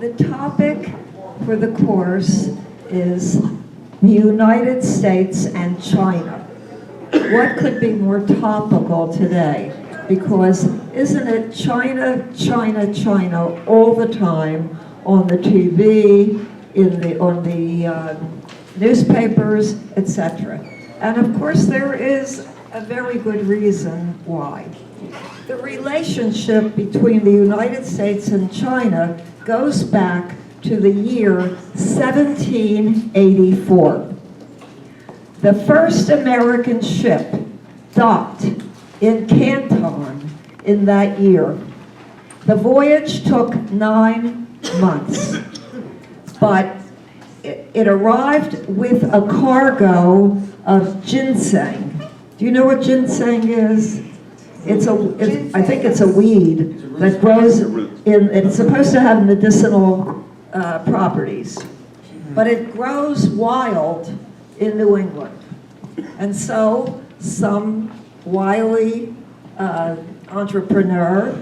The topic for the course is the United States and China. What could be more topical today? Because isn't it China, China, China all the time on the TV, on the newspapers, etc. And of course there is a very good reason why. The relationship between the United States and China goes back to the year 1784. The first American ship docked in Canton in that year. The voyage took 9 months, but it arrived with a cargo of ginseng. Do you know what ginseng is? I think it's a weed that grows it's supposed to have medicinal properties, but it grows wild in New England. And so some wily entrepreneur,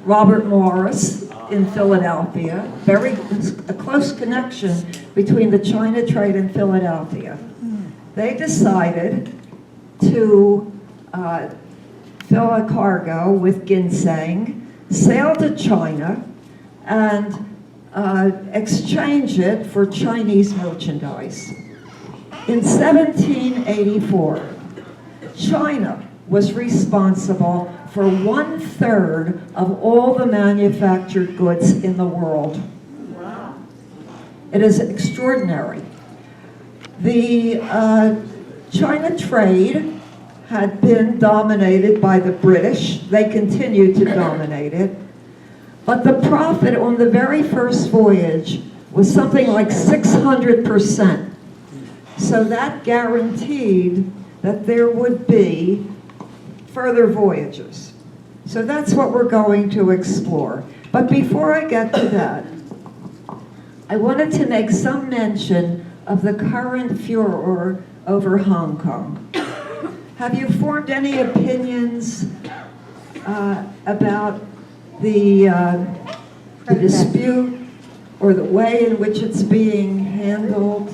Robert Morris in Philadelphia, a close connection between the China trade and Philadelphia. They decided to fill a cargo with ginseng, sail to China, and exchange it for Chinese merchandise. In 1784, China was responsible for 1/3 of all the manufactured goods in the world. Wow. It is extraordinary. The China trade had been dominated by the British. They continued to dominate it. But the profit on the very first voyage was something like 600%. So that guaranteed that there would be further voyages. So that's what we're going to explore. But before I get to that, I wanted to make some mention of the current furor over Hong Kong. Have you formed any opinions about the dispute or the way in which it's being handled?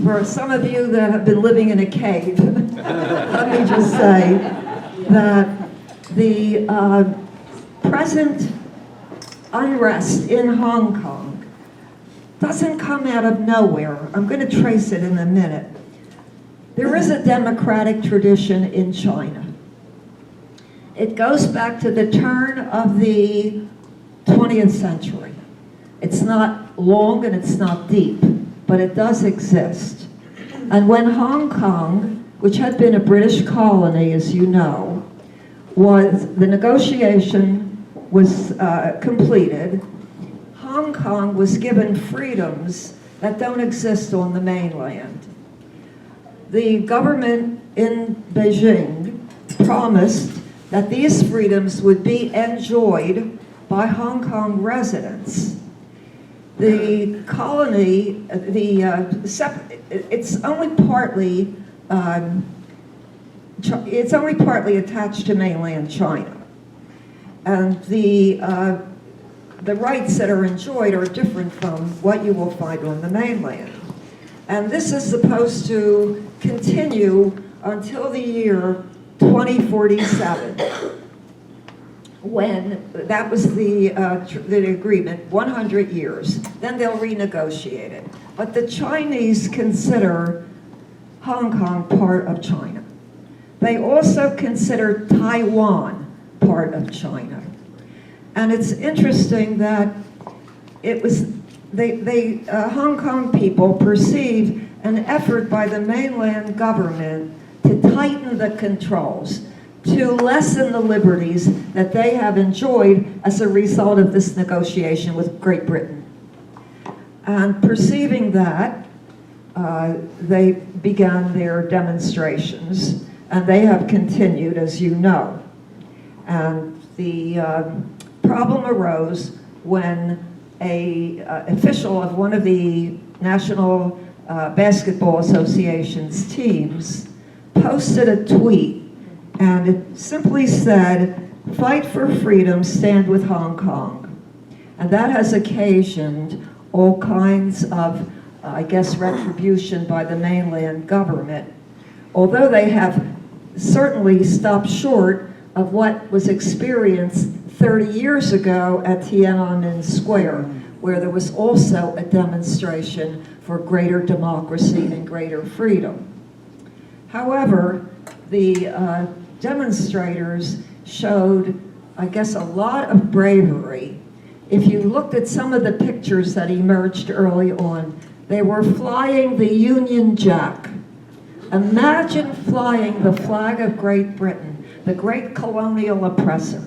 For some of you that have been living in a cave, let me just say that the present unrest in Hong Kong doesn't come out of nowhere. I'm going to trace it in a minute. There is a democratic tradition in China. It goes back to the turn of the 20th century. It's not long and it's not deep, but it does exist. And when Hong Kong, which had been a British colony, as you know, the negotiation was completed, Hong Kong was given freedoms that don't exist on the mainland. The government in Beijing promised that these freedoms would be enjoyed by Hong Kong residents. The colony, it's only partly attached to mainland China, and the rights that are enjoyed are different from what you will find on the mainland. And this is supposed to continue until the year 2047, when that was the agreement, 100 years. Then they'll renegotiate it. But the Chinese consider Hong Kong part of China. They also consider Taiwan part of China. And it's interesting that it was Hong Kong people perceive an effort by the mainland government to tighten the controls, to lessen the liberties that they have enjoyed as a result of this negotiation with Great Britain. And perceiving that, they began their demonstrations, and they have continued, as you know. And the problem arose when an official of one of the National Basketball Association's teams posted a tweet, and it simply said, "Fight for freedom, stand with Hong Kong." And that has occasioned all kinds of, I guess, retribution by the mainland government, although they have certainly stopped short of what was experienced 30 years ago at Tiananmen Square, where there was also a demonstration for greater democracy and greater freedom. However, the demonstrators showed, I guess, a lot of bravery. If you looked at some of the pictures that emerged early on, they were flying the Union Jack. Imagine flying the flag of Great Britain, the great colonial oppressor.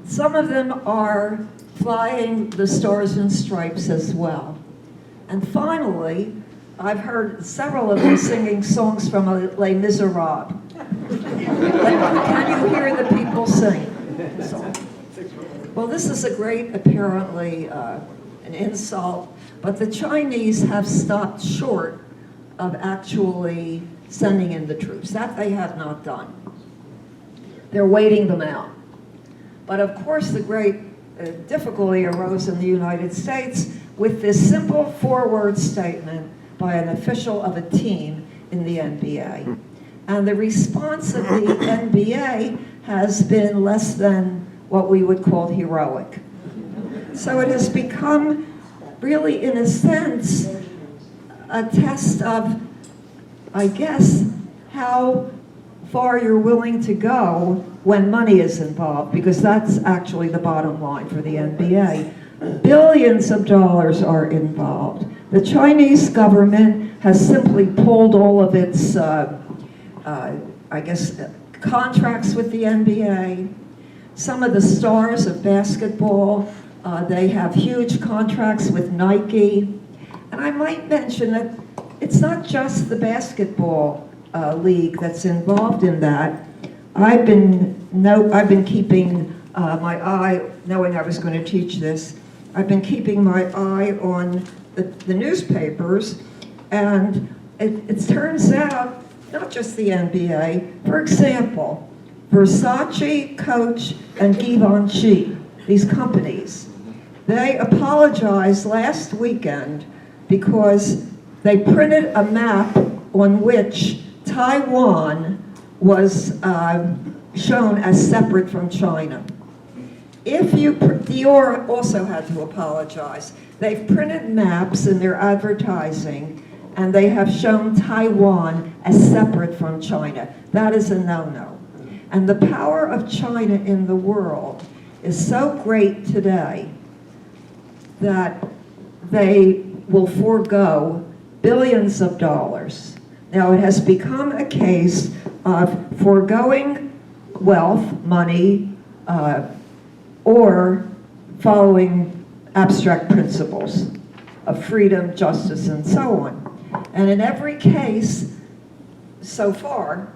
Some of them are flying the Stars and Stripes as well. And finally, I've heard several of them singing songs from Les Miserables. Can you hear the people sing? Well, this is a great, apparently, an insult, but the Chinese have stopped short of actually sending in the troops. That they have not done. They're waiting them out. But of course, the great difficulty arose in the United States with this simple four-word statement by an official of a team in the NBA. And the response of the NBA has been less than what we would call heroic. So it has become really, in a sense, a test of, I guess, how far you're willing to go when money is involved, because that's actually the bottom line for the NBA. Billions of dollars are involved. The Chinese government has simply pulled all of its, I guess, contracts with the NBA. Some of the stars of basketball, they have huge contracts with Nike. And I might mention that it's not just the basketball league that's involved in that. I've been keeping my eye, knowing I was going to teach this, I've been keeping my eye on the newspapers, and it turns out, not just the NBA, for example, Versace, Coach, and Givenchy, these companies, they apologized last weekend because they printed a map on which Taiwan was shown as separate from China. Dior also had to apologize. They've printed maps in their advertising, and they have shown Taiwan as separate from China. That is a no-no. And the power of China in the world is so great today that they will forego billions of dollars. Now, it has become a case of foregoing wealth, money, or following abstract principles of freedom, justice, and so on. And in every case, so far,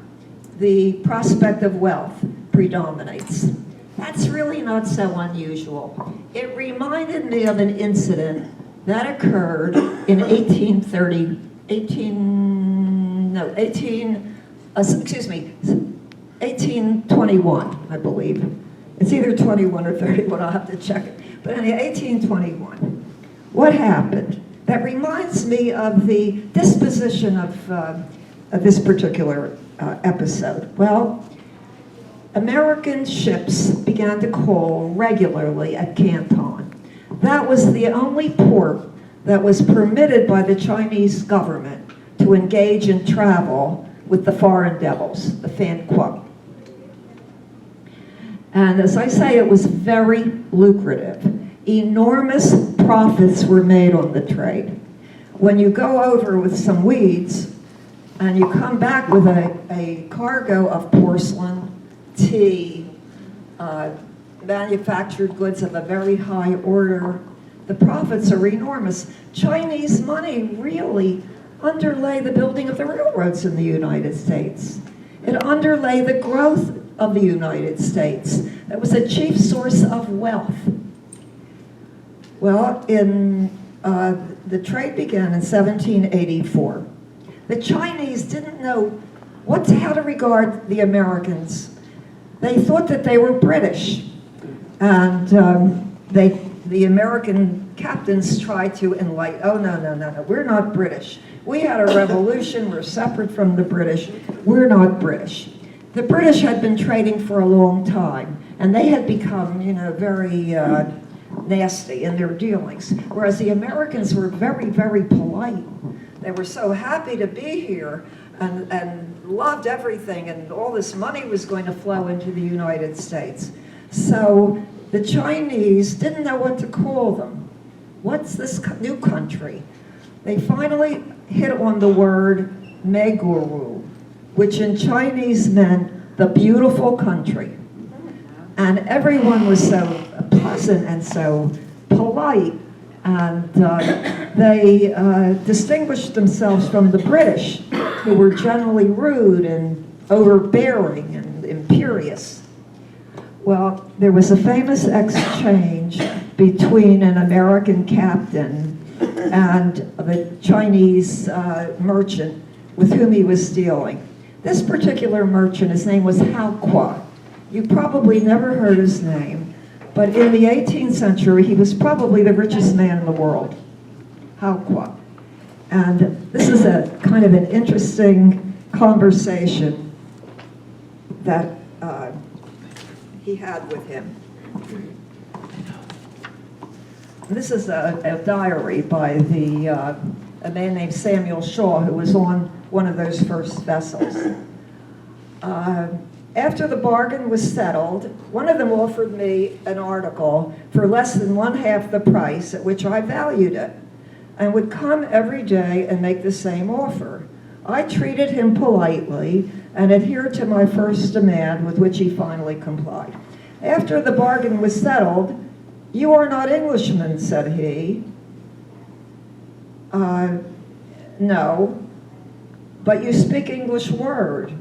the prospect of wealth predominates. That's really not so unusual. It reminded me of an incident that occurred in 1821, I believe. It's either 21 or 31, I'll have to check it. But anyway, 1821. What happened? That reminds me of the disposition of this particular episode. Well, American ships began to call regularly at Canton. That was the only port that was permitted by the Chinese government to engage in travel with the foreign devils, the Fan Kuo. And as I say, it was very lucrative. Enormous profits were made on the trade. When you go over with some weeds and you come back with a cargo of porcelain, tea, manufactured goods of a very high order, the profits are enormous. Chinese money really underlay the building of the railroads in the United States. It underlay the growth of the United States. It was a chief source of wealth. Well, the trade began in 1784. The Chinese didn't know how to regard the Americans. They thought that they were British, and they the American captains tried to enlighten, oh, no, we're not British. We had a revolution, we're separate from the British, we're not British. The British had been trading for a long time, and they had become, very nasty in their dealings, whereas the Americans were very, very polite. They were so happy to be here and loved everything, and all this money was going to flow into the United States. So the Chinese didn't know what to call them. What's this new country? They finally hit on the word Meguru, which in Chinese meant the beautiful country. And everyone was so pleasant and so polite, and they distinguished themselves from the British, who were generally rude and overbearing and imperious. Well, there was a famous exchange between an American captain and the Chinese merchant with whom he was dealing. This particular merchant, his name was Hao Qua. You probably never heard his name, but in the 18th century, he was probably the richest man in the world, Hao Qua. And this is a kind of an interesting conversation that he had with him. This is a diary by a man named Samuel Shaw, who was on one of those first vessels. After the bargain was settled, one of them offered me an article for less than one-half the price at which I valued it, and would come every day and make the same offer. I treated him politely and adhered to my first demand, with which he finally complied. After the bargain was settled, "You are not Englishmen," said he. No, but you speak English word.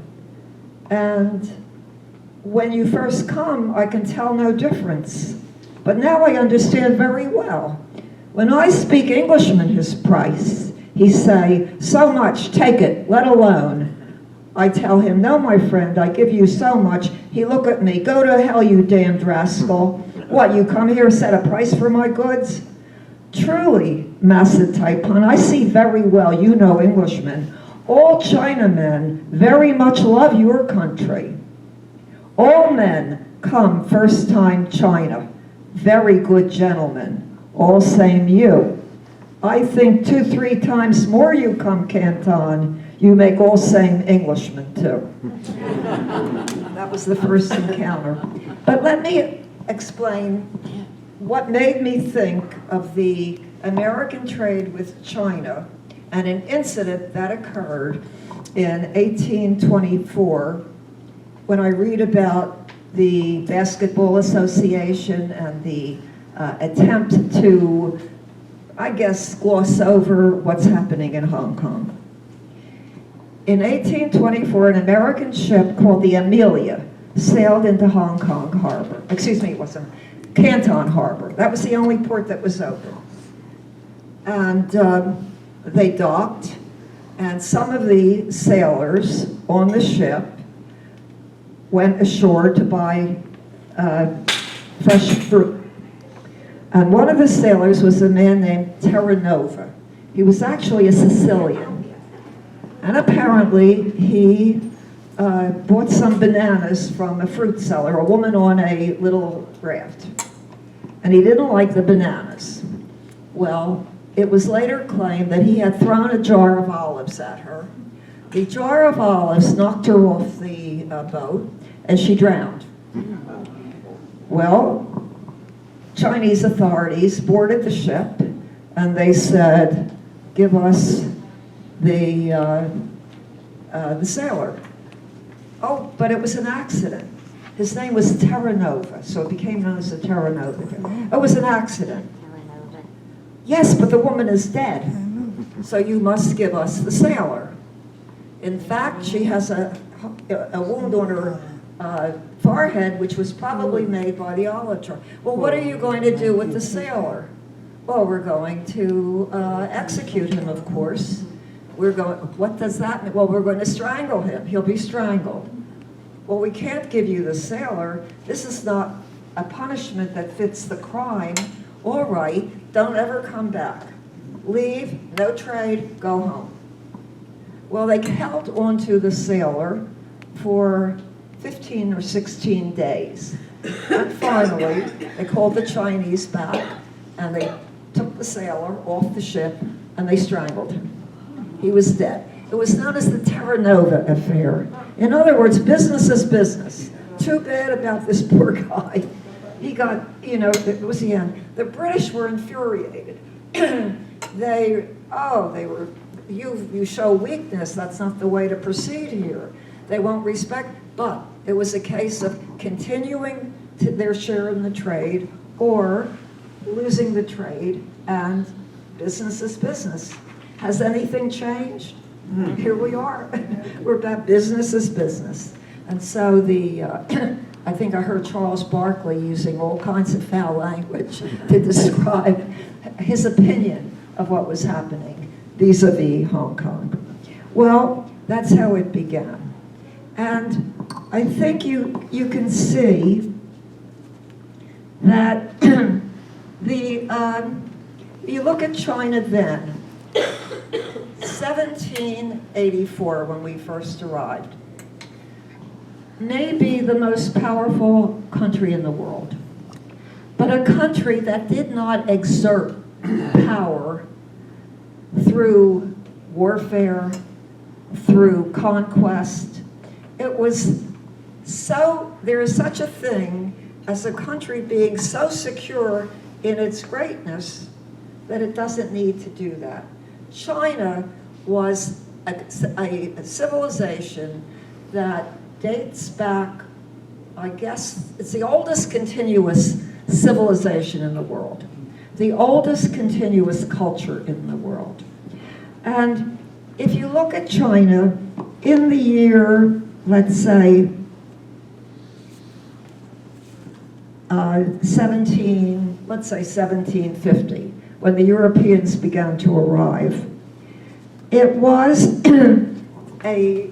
And when you first come, I can tell no difference. But now I understand very well. When I speak Englishman his price, he say, "So much, take it, let alone." I tell him, "No, my friend, I give you so much." He look at me, "Go to hell, you damned rascal. What, you come here to set a price for my goods?" Truly, Massa Taipan, I see very well you know Englishmen. All Chinamen very much love your country. All men come first time China. Very good gentlemen. All same you. I think 2-3 times more you come Canton, you make all same Englishmen too. That was the first encounter. But let me explain what made me think of the American trade with China and an incident that occurred in 1824 when I read about the Basketball Association and the attempt to, I guess, gloss over what's happening in Hong Kong. In 1824, an American ship called the Amelia sailed into Hong Kong harbor. Excuse me, it wasn't Canton Harbor. That was the only port that was open. And they docked, and some of the sailors on the ship went ashore to buy fresh fruit. And one of the sailors was a man named Terranova. He was actually a Sicilian. And apparently he bought some bananas from a fruit seller, a woman on a little raft. And he didn't like the bananas. Well, it was later claimed that he had thrown a jar of olives at her. The jar of olives knocked her off the boat, and she drowned. Well, Chinese authorities boarded the ship, and they said, "Give us the sailor." Oh, but it was an accident. His name was Terranova, so it became known as the Terranova. It was an accident. Yes, but the woman is dead, so you must give us the sailor. In fact, she has a wound on her forehead, which was probably made by the olive jar. Well, what are you going to do with the sailor? Well, we're going to execute him, of course. What does that mean? Well, we're going to strangle him. He'll be strangled. Well, we can't give you the sailor. This is not a punishment that fits the crime. All right, don't ever come back. Leave, no trade, go home. Well, they held onto the sailor for 15 or 16 days. And finally, they called the Chinese back, and they took the sailor off the ship, and they strangled him. He was dead. It was known as the Terra Nova affair. In other words, business is business. Too bad about this poor guy. He got, it was the end. The British were infuriated. You show weakness, that's not the way to proceed here. They won't respect, but it was a case of continuing to their share in the trade or losing the trade, and business is business. Has anything changed? Here we are. We're about business is business. And so I think I heard Charles Barkley using all kinds of foul language to describe his opinion of what was happening vis-a-vis Hong Kong. Well, that's how it began. And I think you can see that you look at China then, 1784 when we first arrived, maybe the most powerful country in the world, but a country that did not exert power through warfare, through conquest. It was there is such a thing as a country being so secure in its greatness that it doesn't need to do that. China was a civilization that dates back, I guess, it's the oldest continuous civilization in the world, the oldest continuous culture in the world. And if you look at China, in the year, let's say, 1750, when the Europeans began to arrive, it was a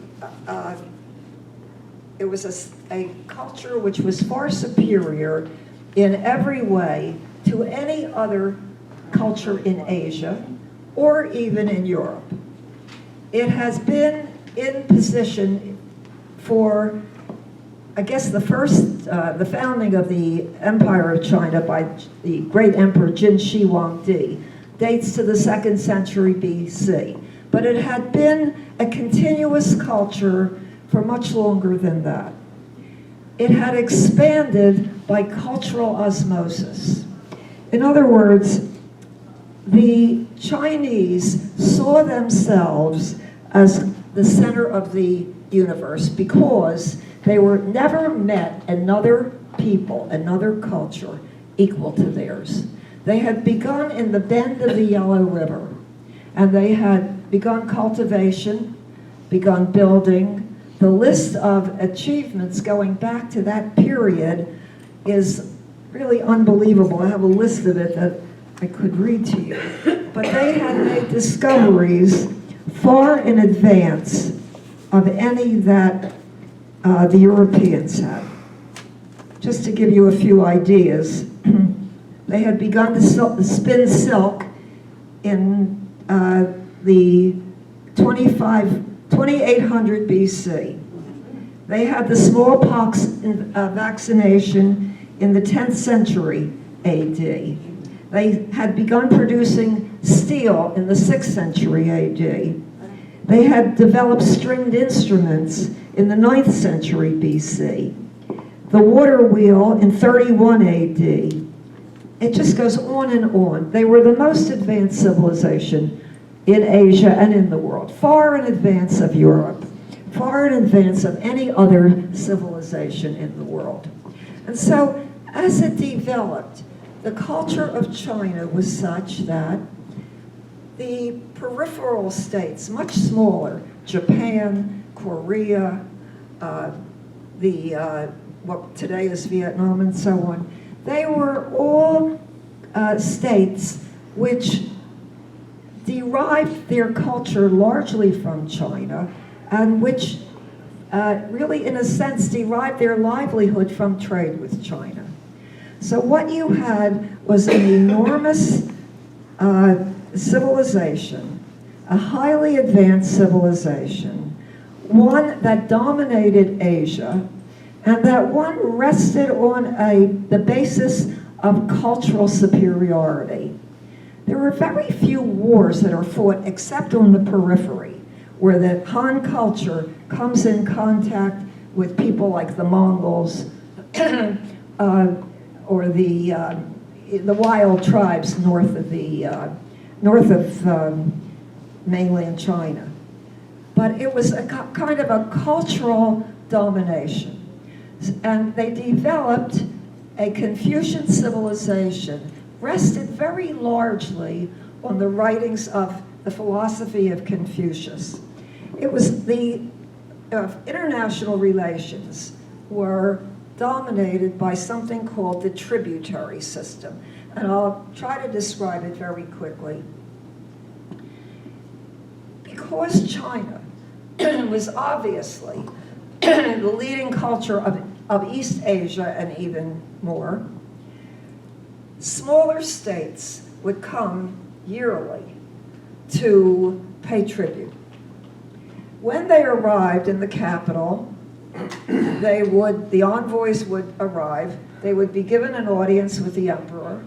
culture which was far superior in every way to any other culture in Asia or even in Europe. It has been in position for, I guess, the founding of the Empire of China by the great Emperor Qin Shi Huangdi dates to the 2nd century BC. But it had been a continuous culture for much longer than that. It had expanded by cultural osmosis. In other words, the Chinese saw themselves as the center of the universe because they never met another people, another culture equal to theirs. They had begun in the bend of the Yellow River, and they had begun cultivation, begun building. The list of achievements going back to that period is really unbelievable. I have a list of it that I could read to you. But they had made discoveries far in advance of any that the Europeans had. Just to give you a few ideas, they had begun to spin silk in the 2800 BC. They had the smallpox vaccination in the 10th century AD. They had begun producing steel in the 6th century AD. They had developed stringed instruments in the 9th century BC. The water wheel in 31 AD. It just goes on and on. They were the most advanced civilization in Asia and in the world, far in advance of Europe, far in advance of any other civilization in the world. And so, as it developed, the culture of China was such that the peripheral states, much smaller, Japan, Korea, what today is Vietnam and so on, they were all states which derived their culture largely from China, and which really, in a sense, derived their livelihood from trade with China. So what you had was an enormous civilization, a highly advanced civilization, one that dominated Asia, and that one rested on the basis of cultural superiority. There were very few wars that are fought except on the periphery, where the Han culture comes in contact with people like the Mongols or the wild tribes north of mainland China. But it was a kind of a cultural domination. And they developed a Confucian civilization rested very largely on the writings of the philosophy of Confucius. It was the international relations were dominated by something called the Tributary System. And I'll try to describe it very quickly. Because China was obviously the leading culture of East Asia and even more, smaller states would come yearly to pay tribute. When they arrived in the capital, the envoys would arrive, they would be given an audience with the emperor,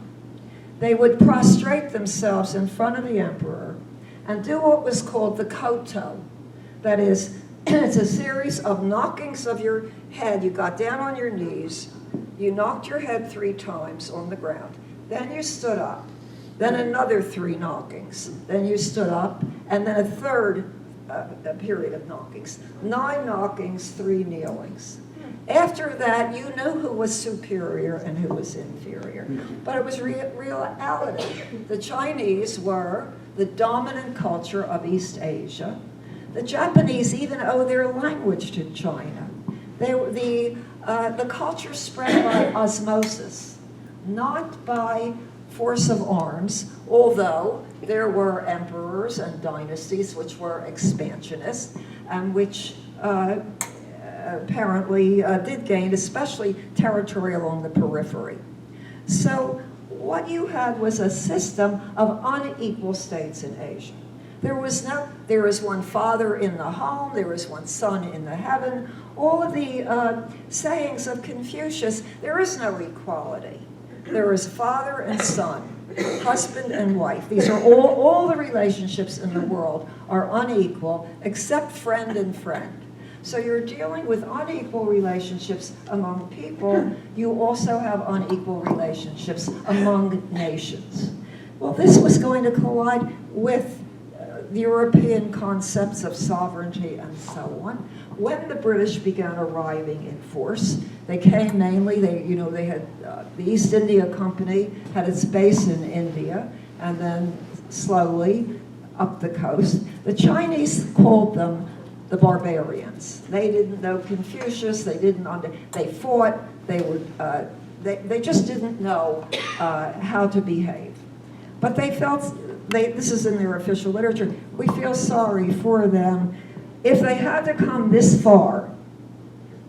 they would prostrate themselves in front of the emperor and do what was called the koto. That is, it's a series of knockings of your head. You got down on your knees, you knocked your head 3 times on the ground, then you stood up, then another 3 knockings, then you stood up, and then a third a period of knockings. 9 knockings, 3 kneelings. After that, you knew who was superior and who was inferior. But it was reality. The Chinese were the dominant culture of East Asia. The Japanese even owe their language to China. The culture spread by osmosis, not by force of arms, although there were emperors and dynasties which were expansionists and which apparently did gain, especially territory along the periphery. So what you had was a system of unequal states in Asia. There was one father in the home, there was one son in the heaven. All of the sayings of Confucius, there is no equality. There is father and son, husband and wife. These are all the relationships in the world are unequal, except friend and friend. So you're dealing with unequal relationships among people. You also have unequal relationships among nations. Well, this was going to collide with the European concepts of sovereignty and so on. When the British began arriving in force, they came mainly, they had, the East India Company had its base in India, and then slowly up the coast. The Chinese called them the barbarians. They didn't know Confucius, they fought, they just didn't know how to behave. But they felt, this is in their official literature, we feel sorry for them. If they had to come this far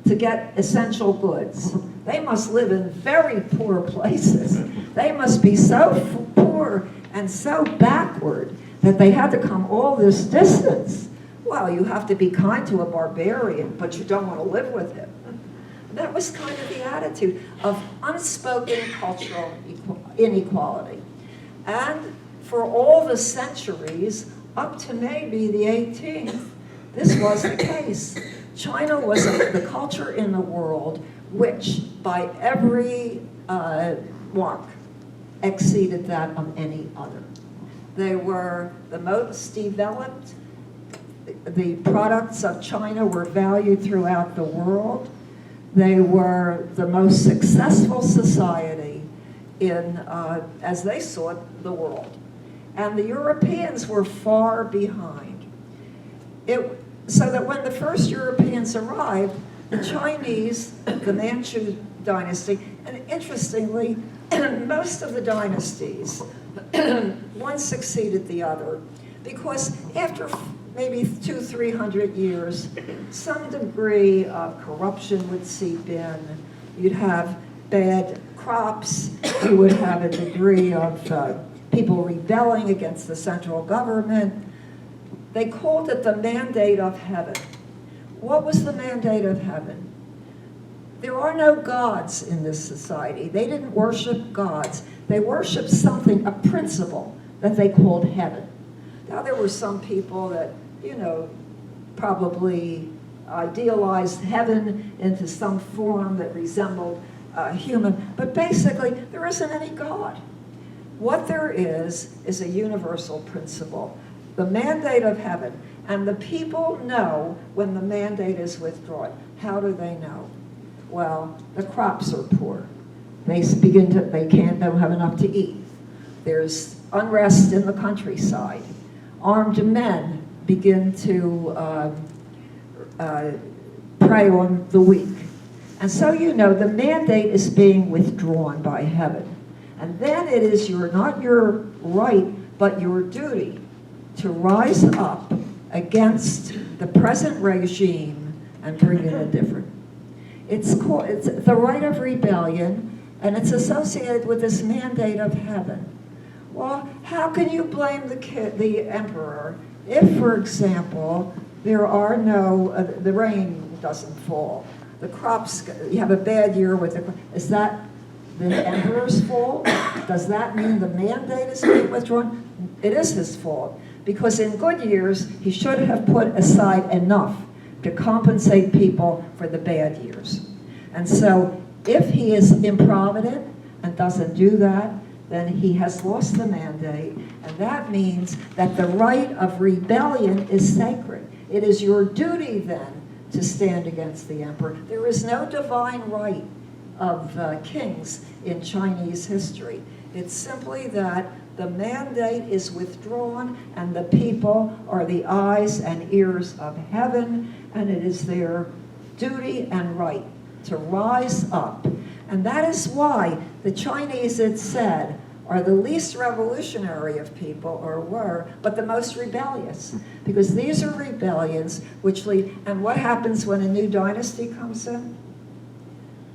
to get essential goods, they must live in very poor places. They must be so poor and so backward that they had to come all this distance. Well, you have to be kind to a barbarian, but you don't want to live with him. That was kind of the attitude of unspoken cultural inequality. And for all the centuries, up to maybe the 18th, this was the case. China was the culture in the world which, by every mark, exceeded that of any other. They were the most developed. The products of China were valued throughout the world. They were the most successful society in, as they saw the world. And the Europeans were far behind. So that when the first Europeans arrived, the Chinese, the Manchu dynasty, and interestingly, most of the dynasties, one succeeded the other, because after maybe 200-300 years, some degree of corruption would seep in. You'd have bad crops. You would have a degree of people rebelling against the central government. They called it the mandate of heaven. What was the mandate of heaven? There are no gods in this society. They didn't worship gods. They worshiped something, a principle that they called heaven. Now, there were some people that, probably idealized heaven into some form that resembled human, but basically, there isn't any God. What there is a universal principle, the mandate of heaven, and the people know when the mandate is withdrawn. How do they know? Well, the crops are poor. They don't have enough to eat. There's unrest in the countryside. Armed men begin to prey on the weak. And so the mandate is being withdrawn by heaven. And then it is not your right, but your duty to rise up against the present regime and bring in a different. It's the right of rebellion, and it's associated with this mandate of heaven. Well, how can you blame the emperor if, for example, there are the rain doesn't fall, the crops, you have a bad year is that the emperor's fault? Does that mean the mandate is being withdrawn? It is his fault, because in good years, he should have put aside enough to compensate people for the bad years. And so if he is improvident and doesn't do that, then he has lost the mandate, and that means that the right of rebellion is sacred. It is your duty then to stand against the emperor. There is no divine right of kings in Chinese history. It's simply that the mandate is withdrawn and the people are the eyes and ears of heaven, and it is their duty and right to rise up. And that is why the Chinese, it said, are the least revolutionary of people, or were, but the most rebellious. Because these are rebellions which lead, and what happens when a new dynasty comes in?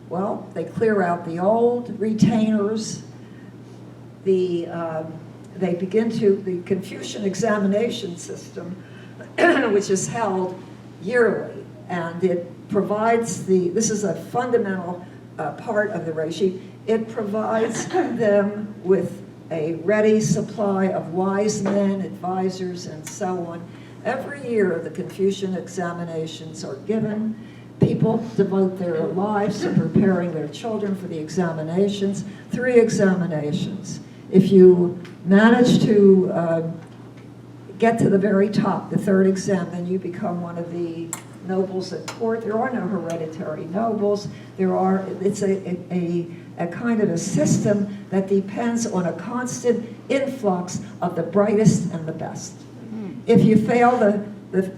Well, they clear out the old retainers, the Confucian examination system, which is held yearly, and it provides this is a fundamental part of the regime. It provides them with a ready supply of wise men, advisors, and so on. Every year, the Confucian examinations are given. People devote their lives to preparing their children for the examinations. 3 examinations. If you manage to get to the very top, the 3rd exam, then you become one of the nobles at court. There are no hereditary nobles. It's a kind of a system that depends on a constant influx of the brightest and the best. If you fail if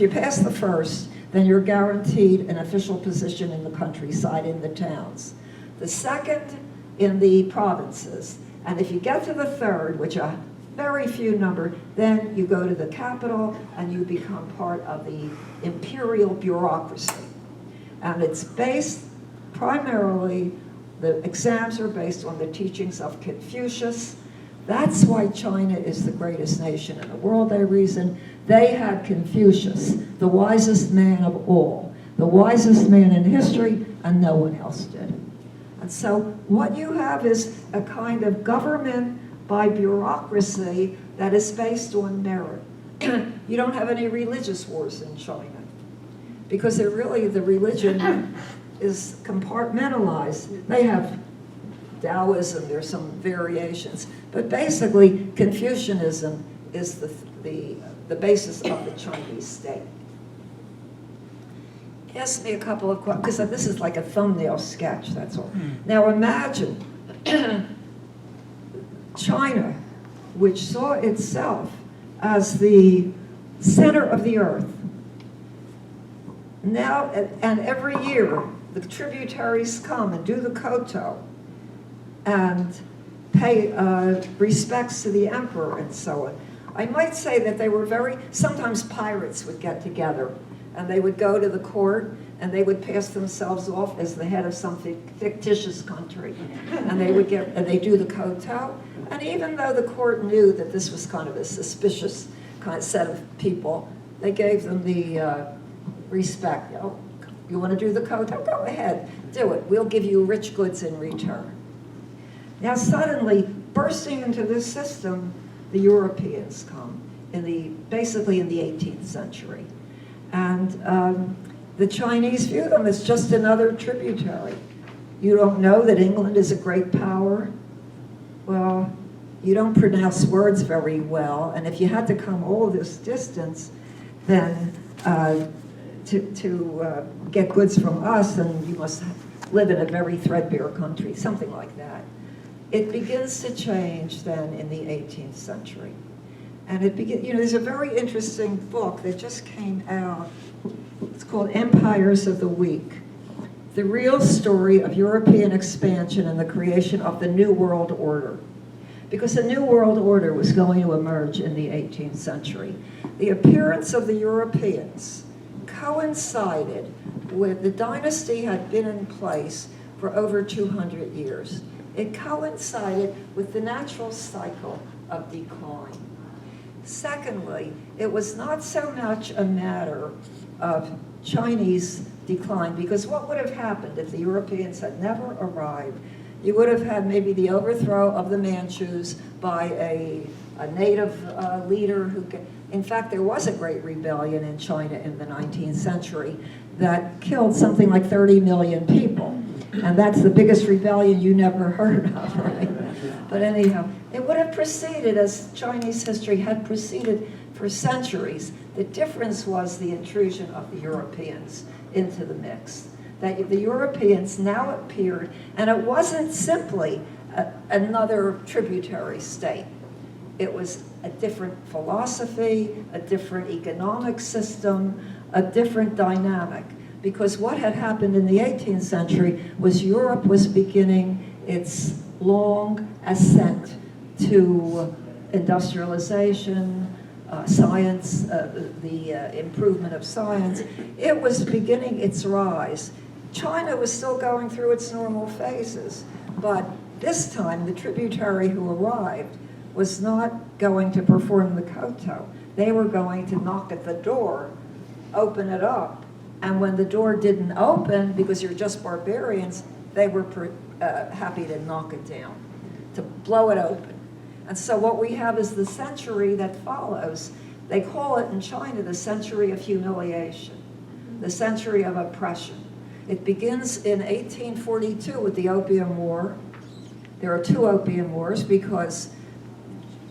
you pass the first, then you're guaranteed an official position in the countryside, in the towns. The second, in the provinces. And if you get to the 3rd, which are very few number, then you go to the capital and you become part of the imperial bureaucracy. And it's based primarily, the exams are based on the teachings of Confucius. That's why China is the greatest nation in the world, they reason. They had Confucius, the wisest man of all, the wisest man in history, and no one else did. And so what you have is a kind of government by bureaucracy that is based on merit. You don't have any religious wars in China, because the religion is compartmentalized. They have Taoism, there's some variations, but basically Confucianism is the basis of the Chinese state. Ask me a couple of questions, because this is like a thumbnail sketch, that's all. Now imagine China, which saw itself as the center of the earth. Now, and every year, the tributaries come and do the koto and pay respects to the emperor and so on. I might say that they were sometimes pirates would get together and they would go to the court and they would pass themselves off as the head of some fictitious country. And they do the koto. And even though the court knew that this was kind of a suspicious kind of set of people, they gave them the respect. Oh, you want to do the koto? Go ahead, do it. We'll give you rich goods in return. Now suddenly, bursting into this system, the Europeans come, basically in the 18th century. And the Chinese view them as just another tributary. You don't know that England is a great power? Well, you don't pronounce words very well, and if you had to come all this distance, then to get goods from us, then you must live in a very threadbare country, something like that. It begins to change then in the 18th century. And there's a very interesting book that just came out. It's called Empires of the Weak: The Real Story of European Expansion and the Creation of the New World Order. Because a new world order was going to emerge in the 18th century. The appearance of the Europeans coincided with the dynasty had been in place for over 200 years. It coincided with the natural cycle of decline. Secondly, it was not so much a matter of Chinese decline, because what would have happened if the Europeans had never arrived? You would have had maybe the overthrow of the Manchus by a native leader who, in fact, there was a great rebellion in China in the 19th century that killed something like 30 million people. And that's the biggest rebellion you never heard of, right? But anyhow, it would have proceeded as Chinese history had proceeded for centuries. The difference was the intrusion of the Europeans into the mix. That the Europeans now appeared, and it wasn't simply another tributary state. It was a different philosophy, a different economic system, a different dynamic. Because what had happened in the 18th century was Europe was beginning its long ascent to industrialization, science, the improvement of science. It was beginning its rise. China was still going through its normal phases, but this time the tributary who arrived was not going to perform the koto. They were going to knock at the door, open it up, and when the door didn't open, because you're just barbarians, they were happy to knock it down, to blow it open. And so what we have is the century that follows. They call it in China the century of humiliation, the century of oppression. It begins in 1842 with the Opium War. There are two Opium Wars because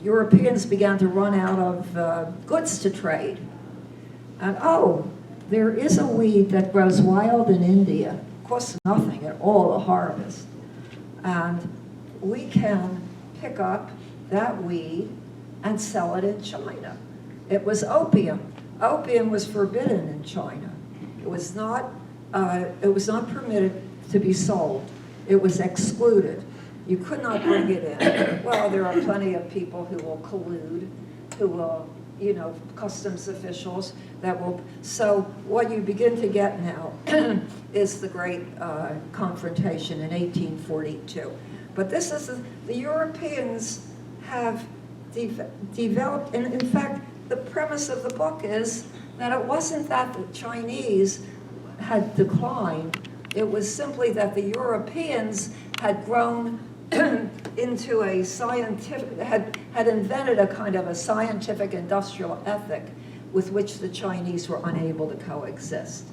Europeans began to run out of goods to trade. And there is a weed that grows wild in India, costs nothing at all to harvest. And we can pick up that weed and sell it in China. It was opium. Opium was forbidden in China. It was not permitted to be sold. It was excluded. You could not bring it in. Well, there are plenty of people who will collude, who will, customs officials that will. So what you begin to get now is the great confrontation in 1842. But this is, the Europeans have developed, and in fact, the premise of the book is that it wasn't that the Chinese had declined, it was simply that the Europeans had grown into a scientific, had invented a kind of a scientific industrial ethic with which the Chinese were unable to coexist.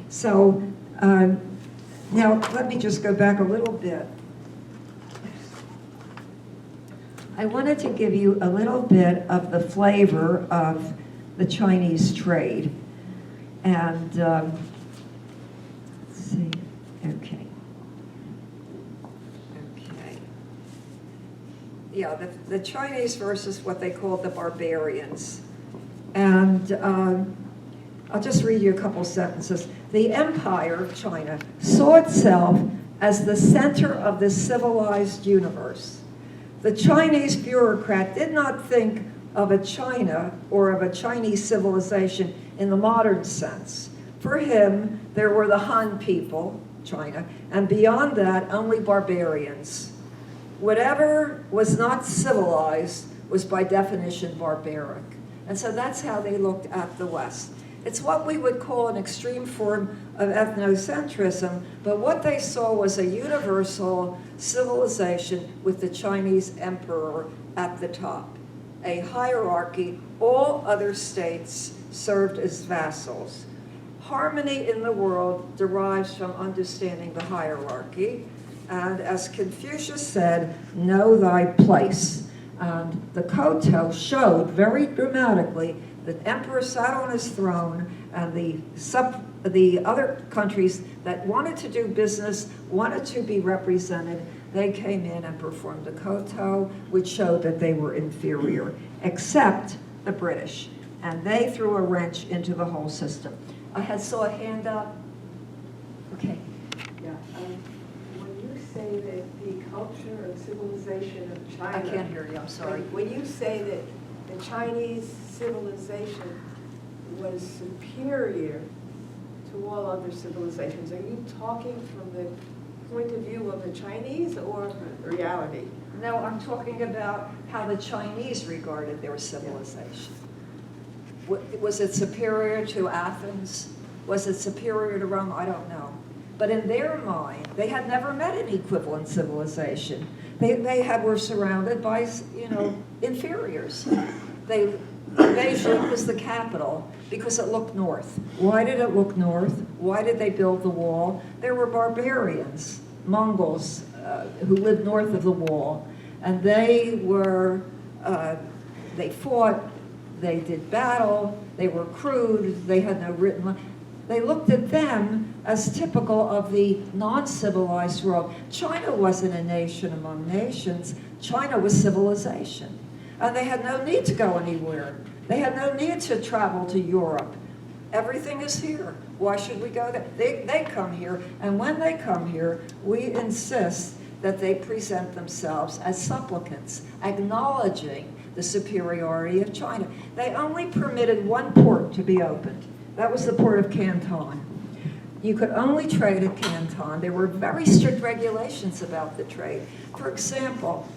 So now let me just go back a little bit. I wanted to give you a little bit of the flavor of the Chinese trade. And let's see, okay. Yeah, the Chinese versus what they called the barbarians. And I'll just read you a couple sentences. The empire of China saw itself as the center of the civilized universe. The Chinese bureaucrat did not think of a China or of a Chinese civilization in the modern sense, For him, there were the Han people, China, and beyond that, only barbarians. Whatever was not civilized was by definition barbaric. And so that's how they looked at the West. It's what we would call an extreme form of ethnocentrism, but what they saw was a universal civilization with the Chinese emperor at the top. A hierarchy, all other states served as vassals. Harmony in the world derives from understanding the hierarchy, and as Confucius said, know thy place. And the koto showed very dramatically the emperor sat on his throne, and the other countries that wanted to do business, wanted to be represented, they came in and performed the koto, which showed that they were inferior, except the British. And they threw a wrench into the whole system. I saw a hand up. Okay. Yeah. When you say that the culture and civilization of China... I can't hear you, I'm sorry. When you say that the Chinese civilization was superior to all other civilizations, are you talking from the point of view of the Chinese or reality? No, I'm talking about how the Chinese regarded their civilization. Was it superior to Athens? Was it superior to Rome? I don't know. But in their mind, they had never met an equivalent civilization. They were surrounded by, inferiors. Beijing was the capital because it looked north. Why did it look north? Why did they build the wall? There were barbarians, Mongols, who lived north of the wall, and they fought, they did battle, they were crude, they had no written. They looked at them as typical of the non-civilized world. China wasn't a nation among nations. China was civilization. And they had no need to go anywhere. They had no need to travel to Europe. Everything is here. Why should we go there? They come here, and when they come here, we insist that they present themselves as supplicants, acknowledging the superiority of China. They only permitted one port to be opened. That was the port of Canton. You could only trade at Canton. There were very strict regulations about the trade. For example,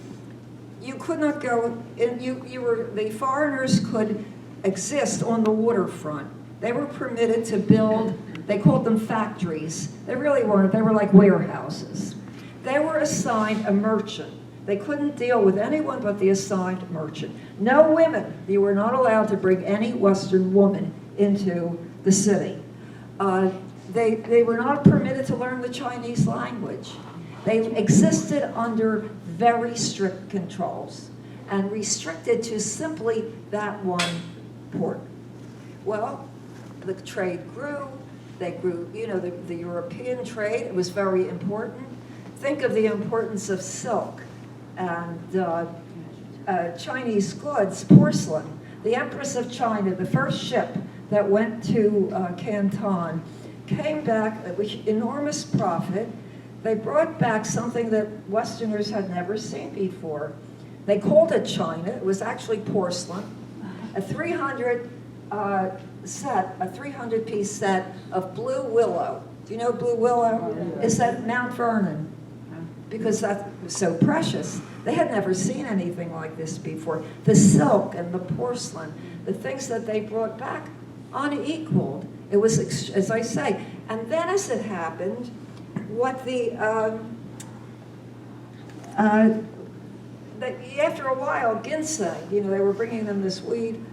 you could not go, the foreigners could exist on the waterfront. They were permitted to build, they called them factories. They really weren't, they were like warehouses. They were assigned a merchant. They couldn't deal with anyone but the assigned merchant. No women. You were not allowed to bring any Western woman into the city. They were not permitted to learn the Chinese language. They existed under very strict controls and restricted to simply that one port. Well, the trade grew. They grew, the European trade, it was very important. Think of the importance of silk and Chinese goods, porcelain. The Empress of China, the first ship that went to Canton, came back with enormous profit. They brought back something that Westerners had never seen before. They called it China. It was actually porcelain. A 300-piece set of blue willow. Do you know blue willow? It's at Mount Vernon, because that was so precious. They had never seen anything like this before. The silk and the porcelain, the things that they brought back, unequaled. It was, as I say, and then as it happened, what after a while, ginseng, they were bringing them this weed,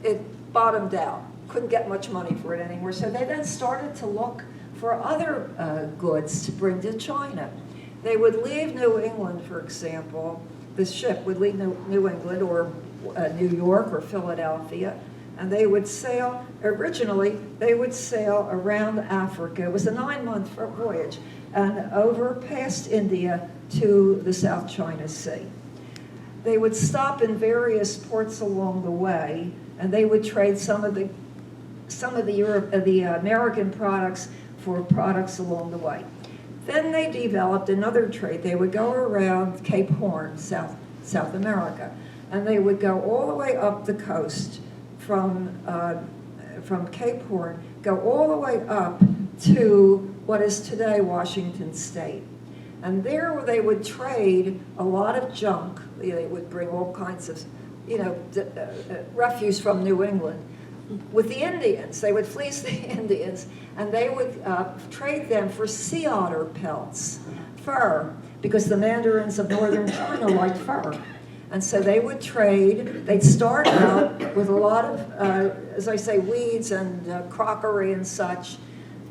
it bottomed out. Couldn't get much money for it anymore. So they then started to look for other goods to bring to China. They would leave New England, for example. This ship would leave New England or New York or Philadelphia, and they would sail, originally, they would sail around Africa. It was a 9-month voyage, and over past India to the South China Sea. They would stop in various ports along the way, and they would trade some of the American products for products along the way. Then they developed another trade. They would go around Cape Horn, South America, and they would go all the way up the coast from from Cape Horn go all the way up to what is today Washington State. And there they would trade a lot of junk. They would bring all kinds of, refuse from New England with the Indians. They would fleece the Indians, and they would trade them for sea otter pelts, fur, because the mandarins of northern China liked fur. And so they would trade. They'd start out with a lot of, as I say, weeds and crockery and such.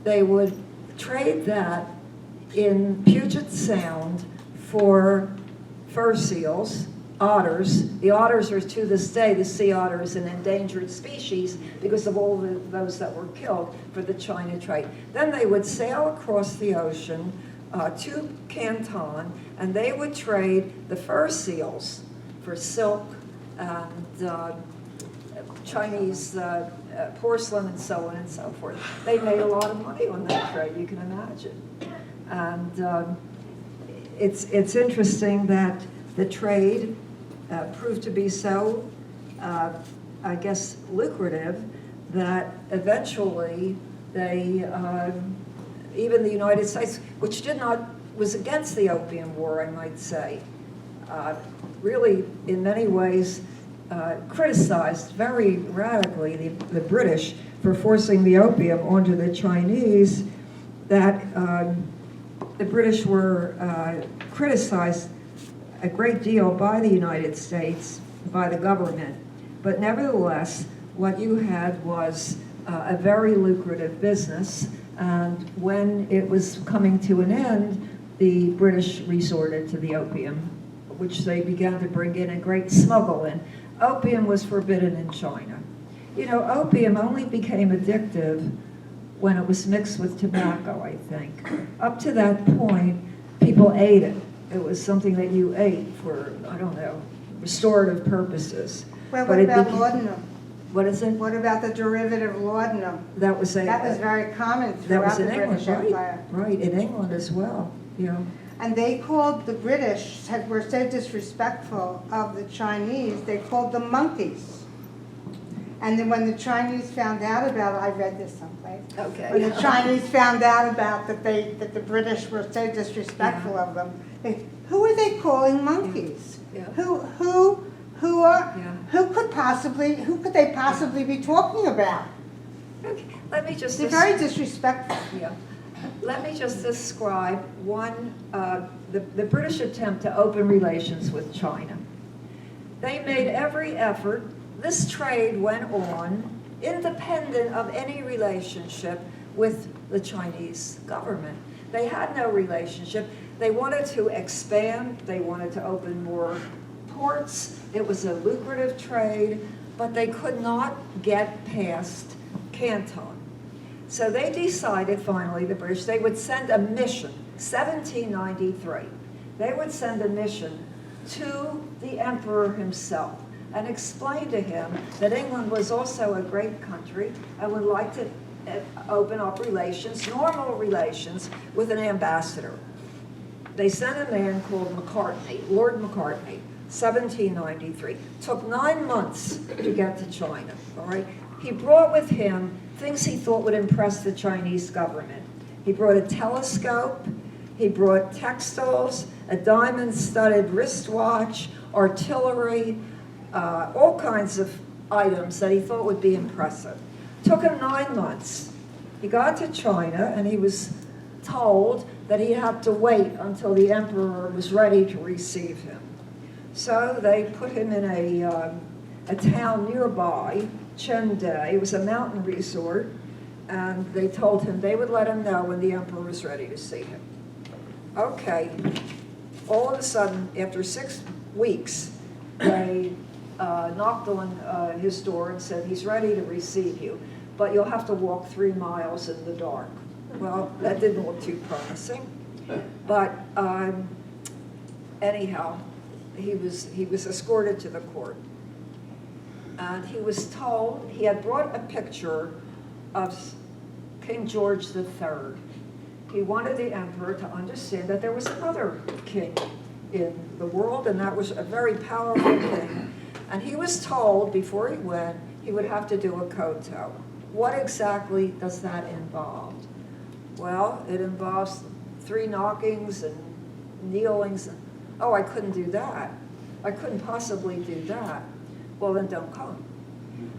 They would trade that in Puget Sound for fur seals, otters. The otters are, to this day, the sea otter is an endangered species because of all those that were killed for the China trade. Then they would sail across the ocean to Canton, and they would trade the fur seals for silk and Chinese porcelain and so on and so forth. They made a lot of money on that trade, you can imagine. And it's interesting that the trade proved to be so, I guess, lucrative that eventually they, even the United States, which was against the Opium War, I might say, really in many ways criticized very radically the British for forcing the opium onto the Chinese, that the British were criticized a great deal by the United States, by the government. But nevertheless, what you had was a very lucrative business, and when it was coming to an end, the British resorted to the opium, which they began to bring in a great smuggle in. Opium was forbidden in China. Opium only became addictive when it was mixed with tobacco, I think. Up to that point, people ate it. It was something that you ate for, I don't know, restorative purposes. Well, what about laudanum? What is it? What about the derivative laudanum? That was very common throughout the British Empire. Right, in England as well. And they called the British, were so disrespectful of the Chinese, they called them monkeys. And then when the Chinese found out about it, I read this someplace. Okay. When the Chinese found out about that the British were so disrespectful of them, who are they calling monkeys? Yeah. Who could they possibly be talking about? Okay. Let me just. They're very disrespectful. Yeah. Let me just describe the British attempt to open relations with China. They made every effort. This trade went on independent of any relationship with the Chinese government. They had no relationship. They wanted to expand. They wanted to open more ports. It was a lucrative trade, but they could not get past Canton. So they decided finally, the British, they would send a mission, 1793. They would send a mission to the emperor himself and explain to him that England was also a great country and would like to open up relations, normal relations, with an ambassador. They sent a man called Macartney, Lord Macartney, 1793. Took 9 months to get to China, all right? He brought with him things he thought would impress the Chinese government. He brought a telescope, he brought textiles, a diamond-studded wristwatch, artillery, all kinds of items that he thought would be impressive. Took him 9 months. He got to China and he was told that he had to wait until the emperor was ready to receive him. So they put him in a town nearby, Chengde. It was a mountain resort, and they told him they would let him know when the emperor was ready to see him. Okay, all of a sudden, after 6 weeks, they knocked on his door and said, he's ready to receive you, but you'll have to walk 3 miles in the dark. Well, that didn't look too promising, but anyhow, he was escorted to the court. And he was told, he had brought a picture of King George III. He wanted the emperor to understand that there was another king in the world, and that was a very powerful king. And he was told before he went, he would have to do a koto. What exactly does that involve? Well, it involves 3 knockings and kneelings. Oh, I couldn't do that. I couldn't possibly do that. Well, then don't come.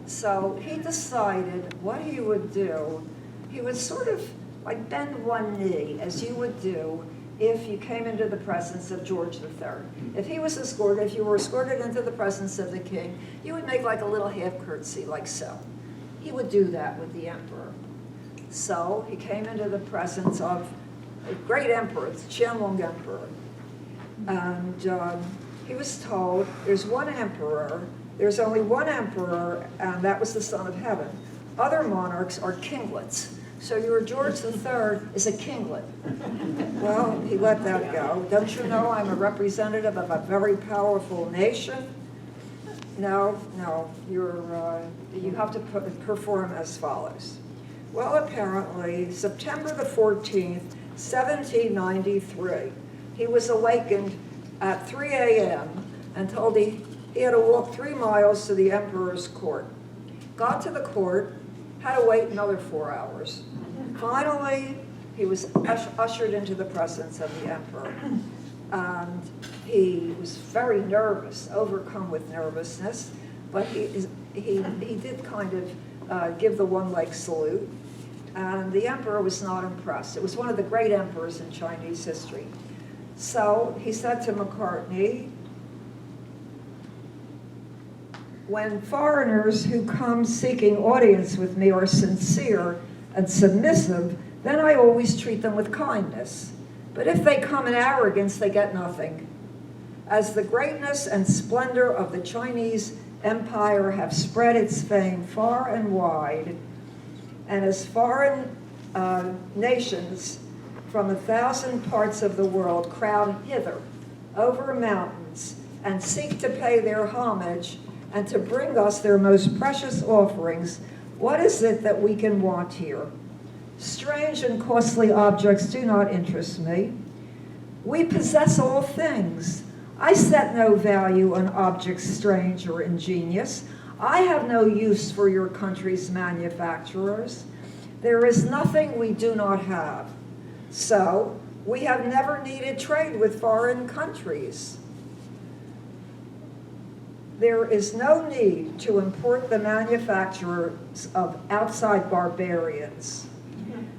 So he decided what he would do. He would sort of like bend one knee, as you would do if you came into the presence of George III. If he was escorted, if you were escorted into the presence of the king, you would make like a little half curtsy, like so. He would do that with the emperor. So he came into the presence of a great emperor, the Qianlong emperor. And he was told, there's one emperor, there's only one emperor, and that was the Son of Heaven. Other monarchs are kinglets. So your George III is a kinglet. Well, he let that go. Don't you know I'm a representative of a very powerful nation? No, you have to perform as follows. Well, apparently, September the 14th, 1793, he was awakened at 3 a.m. and told he had to walk 3 miles to the emperor's court. Got to the court, had to wait another 4 hours. Finally, he was ushered into the presence of the emperor. And he was very nervous, overcome with nervousness, but he did kind of give the one-leg salute. And the emperor was not impressed. It was one of the great emperors in Chinese history. So he said to McCartney, when foreigners who come seeking audience with me are sincere and submissive, then I always treat them with kindness. But if they come in arrogance, they get nothing. As the greatness and splendor of the Chinese empire have spread its fame far and wide, and as foreign nations from 1,000 parts of the world crowd hither over mountains and seek to pay their homage and to bring us their most precious offerings, what is it that we can want here? Strange and costly objects do not interest me. We possess all things. I set no value on objects strange or ingenious. I have no use for your country's manufacturers. There is nothing we do not have. So, we have never needed trade with foreign countries. There is no need to import the manufacturers of outside barbarians.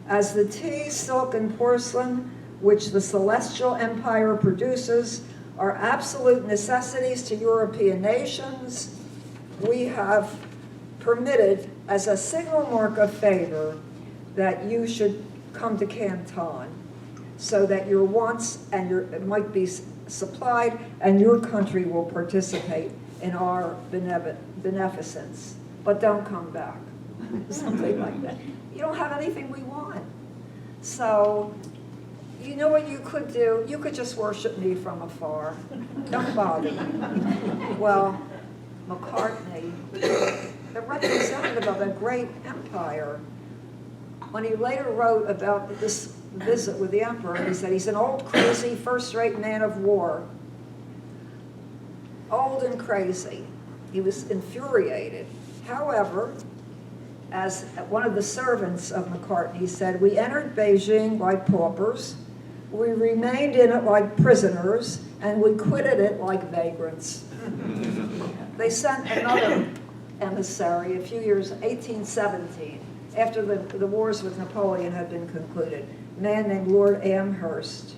As the tea, silk, and porcelain, which the Celestial Empire produces, are absolute necessities to European nations, we have permitted, as a signal mark of favor, that you should come to Canton, so that your wants and might be supplied, and your country will participate in our beneficence. But don't come back. Something like that. You don't have anything we want. So, you know what you could do? You could just worship me from afar. Don't bother me. Well, McCartney, the representative of a great empire, when he later wrote about this visit with the emperor, he said, he's an old, crazy, first-rate man of war. Old and crazy. He was infuriated. However, as one of the servants of McCartney said, we entered Beijing like paupers, we remained in it like prisoners, and we quitted it like vagrants. They sent another emissary a few years, 1817, after the wars with Napoleon had been concluded, a man named Lord Amherst.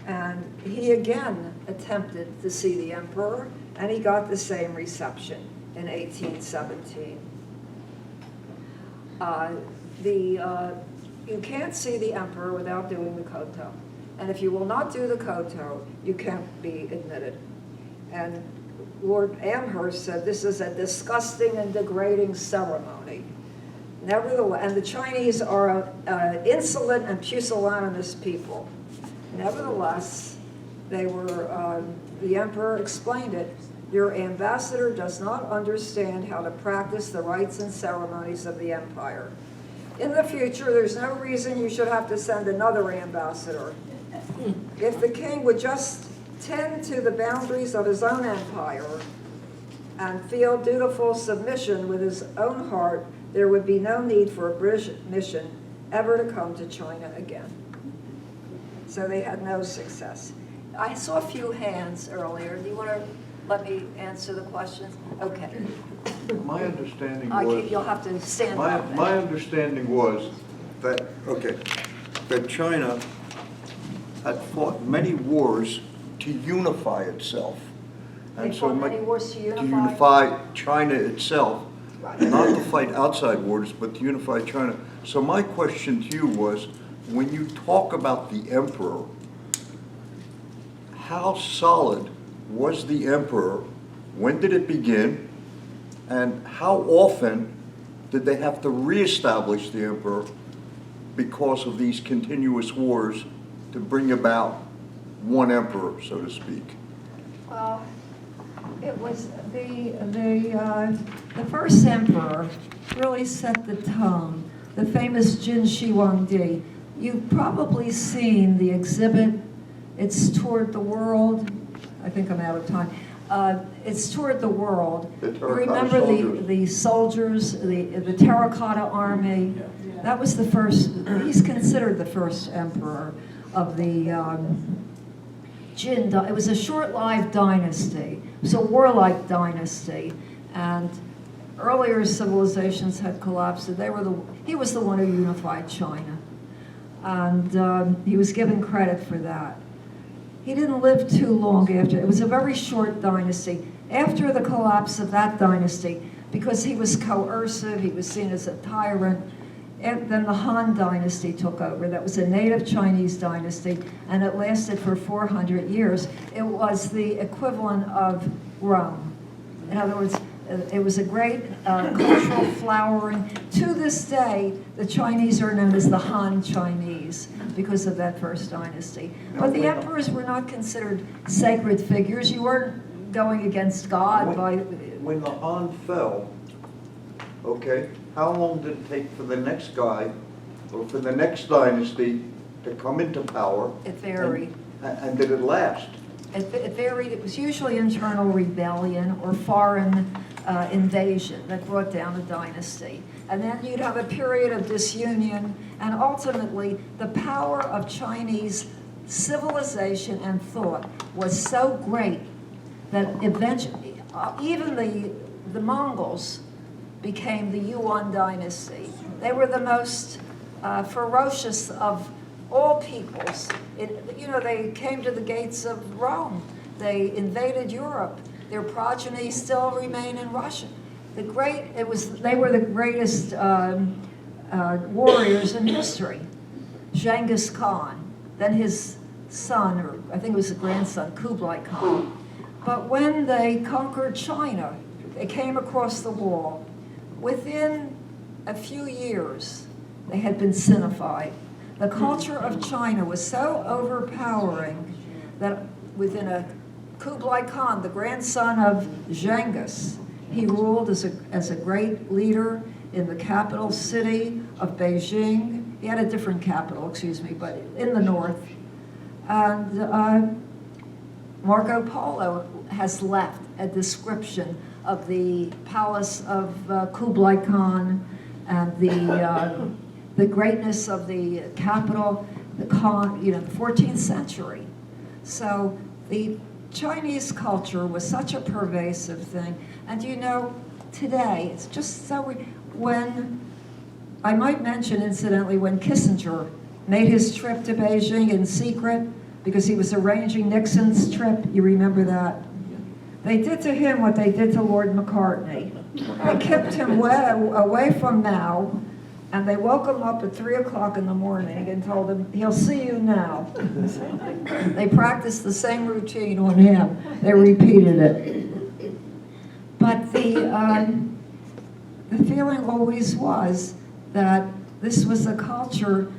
And he again attempted to see the emperor, and he got the same reception in 1817. You can't see the emperor without doing the koto. And if you will not do the koto, you can't be admitted. And Lord Amherst said this is a disgusting and degrading ceremony. Nevertheless, and the Chinese are insolent and pusillanimous people. Nevertheless, they were, the emperor explained it, your ambassador does not understand how to practice the rites and ceremonies of the empire. In the future, there's no reason you should have to send another ambassador. If the king would just tend to the boundaries of his own empire and feel dutiful submission with his own heart there would be no need for a British mission ever to come to China again. So they had no success. I saw a few hands earlier. Do you want to let me answer the questions? Okay. My understanding was, You'll have to stand up. my understanding was that, okay, that China had fought many wars to unify itself. They And so fought ma- many wars to To unify? unify China itself, not to fight outside wars, but to unify China. So my question to you was, when you talk about the emperor, how solid was the emperor? When did it begin? And how often did they have to reestablish the emperor because of these continuous wars to bring about one emperor, so to speak? Well, it was the first emperor really set the tone. The famous Jin Shi Huangdi. You've probably seen the exhibit. It's Toward the World. I think I'm out of time. It's Toward the World. The You terracotta remember soldiers. the soldiers, the terracotta army? That was the first. He's considered the first emperor of the Jin. It was a short-lived dynasty. It was a warlike dynasty, and earlier civilizations had collapsed. He was the one who unified China, and he was given credit for that. He didn't live too long after. It was a very short dynasty. After the collapse of that dynasty, because he was coercive, he was seen as a tyrant, and then the Han Dynasty took over. That was a native Chinese dynasty, and it lasted for 400 years. It was the equivalent of Rome. In other words, it was a great cultural flowering. To this day, the Chinese are known as the Han Chinese because of that first dynasty. But the emperors were not considered sacred figures. You weren't going against God by... When the Han fell, okay, how long did it take for the next guy, or for the next dynasty to come into power? It varied. And did it last? It varied. It was usually internal rebellion or foreign invasion that brought down the dynasty. And then you'd have a period of disunion, and ultimately the power of Chinese civilization and thought was so great that eventually even the Mongols became the Yuan dynasty. They were the most ferocious of all peoples. They came to the gates of Rome. They invaded Europe. Their progeny still remain in Russia. They were the greatest warriors in history. Genghis Khan, then his son, or I think it was a grandson, Kublai Khan. But when they conquered China, they came across the wall. Within a few years, they had been Sinified. The culture of China was so overpowering that within Kublai Khan, the grandson of Genghis, he ruled as a great leader in the capital city of Beijing. He had a different capital, but in the north. And Marco Polo has left a description of the palace of Kublai Khan and the greatness of the capital, the 14th century. So the Chinese culture was such a pervasive thing. And today, it's just so, when, I might mention incidentally, when Kissinger made his trip to Beijing in secret, because he was arranging Nixon's trip, you remember that? They did to him what they did to Lord McCartney. They kept him away from Mao, and they woke him up at 3 o'clock in the morning and told him, he'll see you now. They practiced the same routine on him. They repeated it. But the feeling always was that this was a culture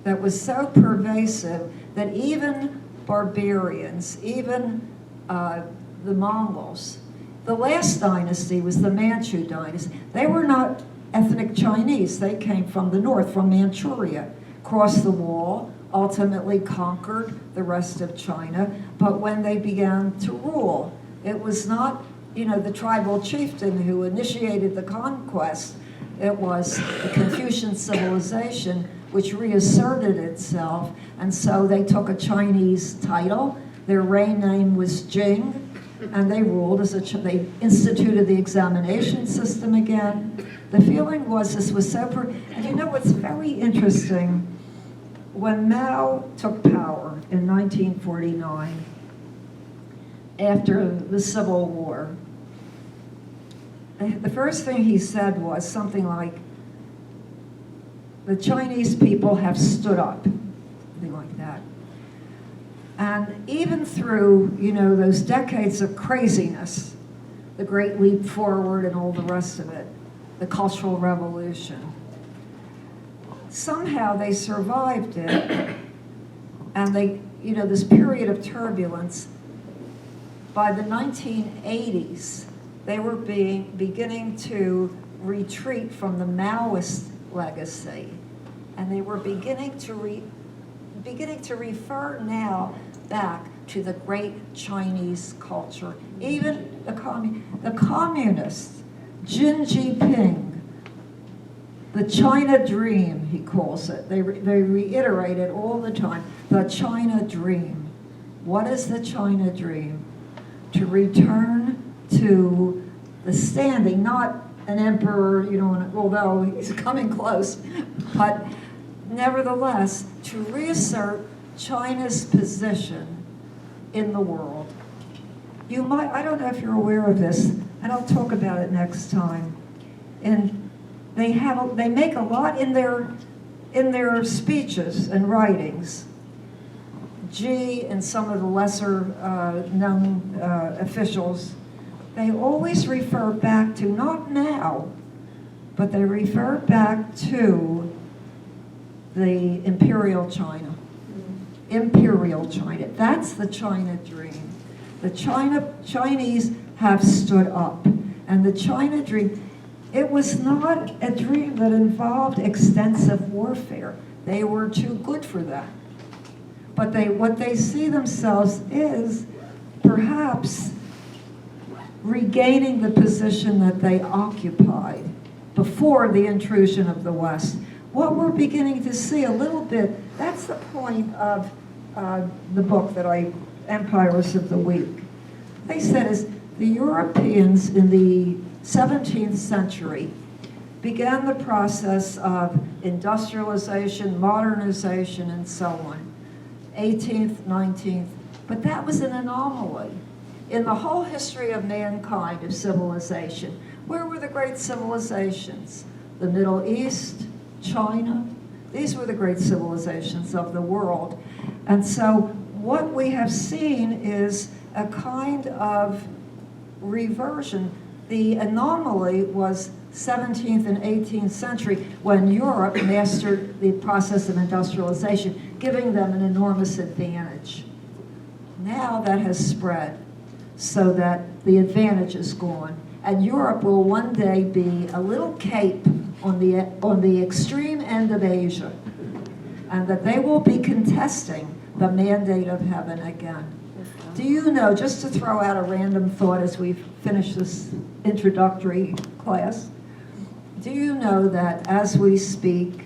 that was so pervasive that even barbarians, even the Mongols, the last dynasty was the Manchu dynasty. They were not ethnic Chinese. They came from the north, from Manchuria, crossed the wall, ultimately conquered the rest of China. But when they began to rule, it was not, the tribal chieftain who initiated the conquest, It was the Confucian civilization which reasserted itself, and so they took a Chinese title. Their reign name was Jing, and they ruled as they instituted the examination system again. The feeling was this was so, and you know what's very interesting, when Mao took power in 1949, after the Civil War, the first thing he said was something like, the Chinese people have stood up, something like that. And even through, you know, those decades of craziness, the Great Leap Forward and all the rest of it, the Cultural Revolution, somehow they survived it, and they, you know, this period of turbulence. By the 1980s, they were beginning to retreat from the Maoist legacy, and they were beginning to refer now back to the great Chinese culture. Even the communists, Xi Jinping, the China dream, he calls it. They reiterate it all the time. The China dream. What is the China dream? To return to the standing, not an emperor, you know, although he's coming close, but nevertheless, to reassert China's position in the world. You might, I don't know if you're aware of this, and I'll talk about it next time. And they make a lot in their speeches and writings. Xi and some of the lesser known officials, they always refer back to, not now, but they refer back to the Imperial China. Imperial China. That's the China dream. The Chinese have stood up. And the China dream, it was not a dream that involved extensive warfare. They were too good for that. But what they see themselves is perhaps regaining the position that they occupied before the intrusion of the West. What we're beginning to see a little bit, that's the point of the book that Empires of the Week. They said is the Europeans in the 17th century began the process of industrialization, modernization, and so on. 18th, 19th, but that was an anomaly. In the whole history of mankind, of civilization, where were the great civilizations? The Middle East, China, these were the great civilizations of the world. And so what we have seen is a kind of reversion. The anomaly was 17th and 18th century when Europe mastered the process of industrialization, giving them an enormous advantage. Now that has spread so that the advantage is gone. And Europe will one day be a little cape on the extreme end of Asia, and that they will be contesting the mandate of heaven again. Do you know, just to throw out a random thought as we finish this introductory class, do you know that as we speak,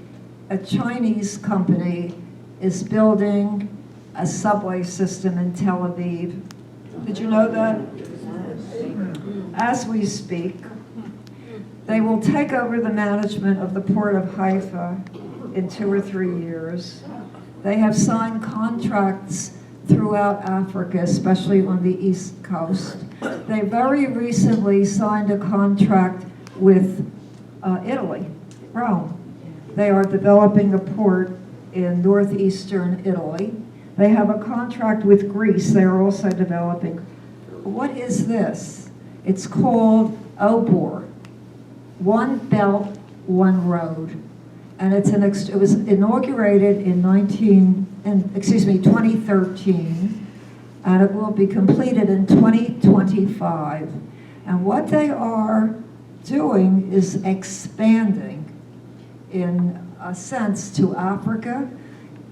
a Chinese company is building a subway system in Tel Aviv? Did you know that? As we speak, they will take over the management of the port of Haifa in 2 or 3 years. They have signed contracts throughout Africa, especially on the East Coast. They very recently signed a contract with Italy, Rome. They are developing a port in northeastern Italy. They have a contract with Greece. They are also developing. What is this? It's called OBOR, One Belt, One Road. And it was inaugurated in 2013, and it will be completed in 2025. And what they are doing is expanding, in a sense, to Africa.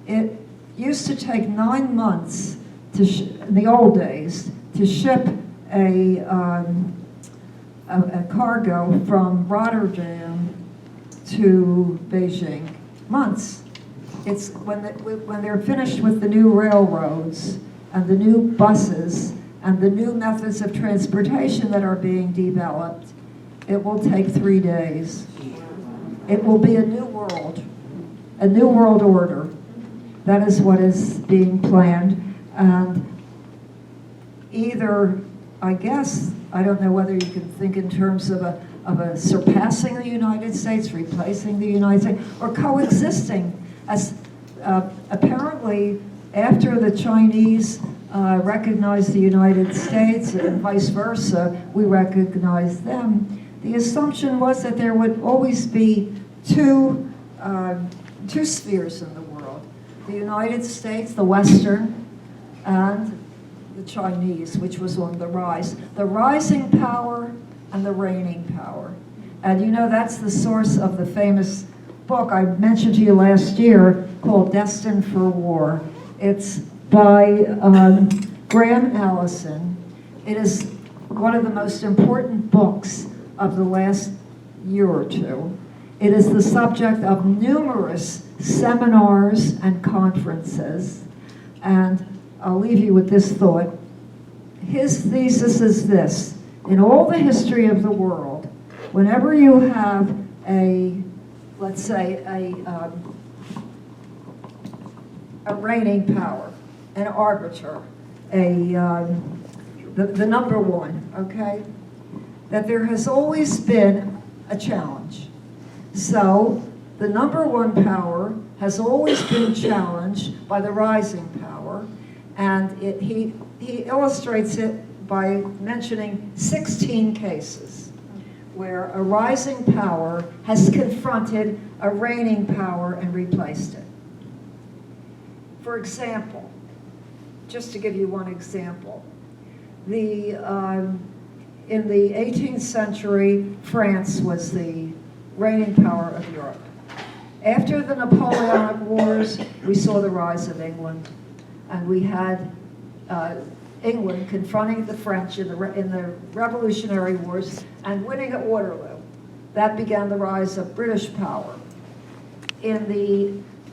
It used to take 9 months in the old days to ship a cargo from Rotterdam to Beijing? Months. It's when they're finished with the new railroads and the new buses and the new methods of transportation that are being developed, it will take 3 days. It will be a new world order. That is what is being planned. And either, I guess, I don't know whether you can think in terms of a surpassing the United States, replacing the United States, or coexisting. As apparently, after the Chinese recognized the United States and vice versa, we recognized them, the assumption was that there would always be two spheres in the world: the United States, the Western, and the Chinese, which was on the rise. The rising power and the reigning power. And you know, that's the source of the famous book I mentioned to you last year called Destined for War. It's by Graham Allison. It is one of the most important books of the last year or two. It is the subject of numerous seminars and conferences. And I'll leave you with this thought. His thesis is this: in all the history of the world, whenever you have let's say a reigning power, an arbiter, the number one, okay, that there has always been a challenge. So the number one power has always been challenged by the rising power, and he illustrates it by mentioning 16 cases where a rising power has confronted a reigning power and replaced it. For example, just to give you one example, in the 18th century, France was the reigning power of Europe. After the Napoleonic Wars, we saw the rise of England, and we had England confronting the French in the Revolutionary Wars and winning at Waterloo. That began the rise of British power. In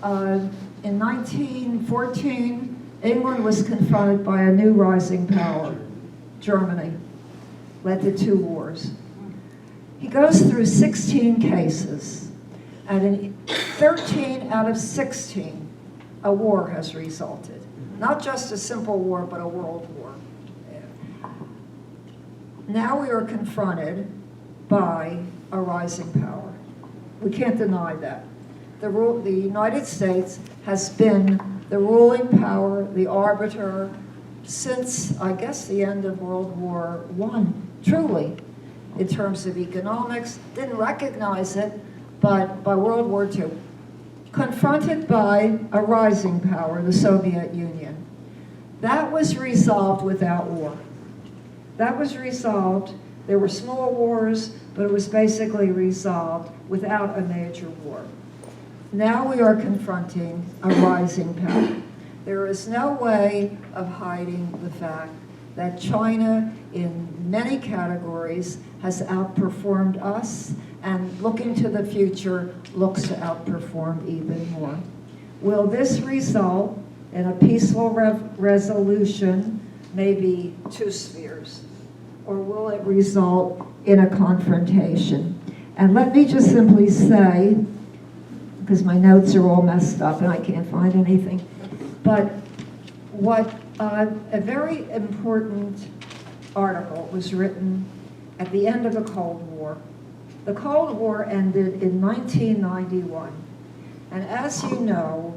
1914, England was confronted by a new rising power, Germany, led to 2 wars. He goes through 16 cases, and in 13 out of 16, a war has resulted. Not just a simple war, but a world war. Now we are confronted by a rising power. We can't deny that. The United States has been the ruling power, the arbiter, since, I guess, the end of World War I, truly, in terms of economics. Didn't recognize it, but by World War II. Confronted by a rising power, the Soviet Union. That was resolved without war. That was resolved. There were small wars, but it was basically resolved without a major war. Now we are confronting a rising power. There is no way of hiding the fact that China, in many categories, has outperformed us, and looking to the future, looks to outperform even more. Will this result in a peaceful resolution, maybe 2 spheres, or will it result in a confrontation? And let me just simply say, because my notes are all messed up and I can't find anything, but what a very important article was written at the end of the Cold War. The Cold War ended in 1991, and as you know,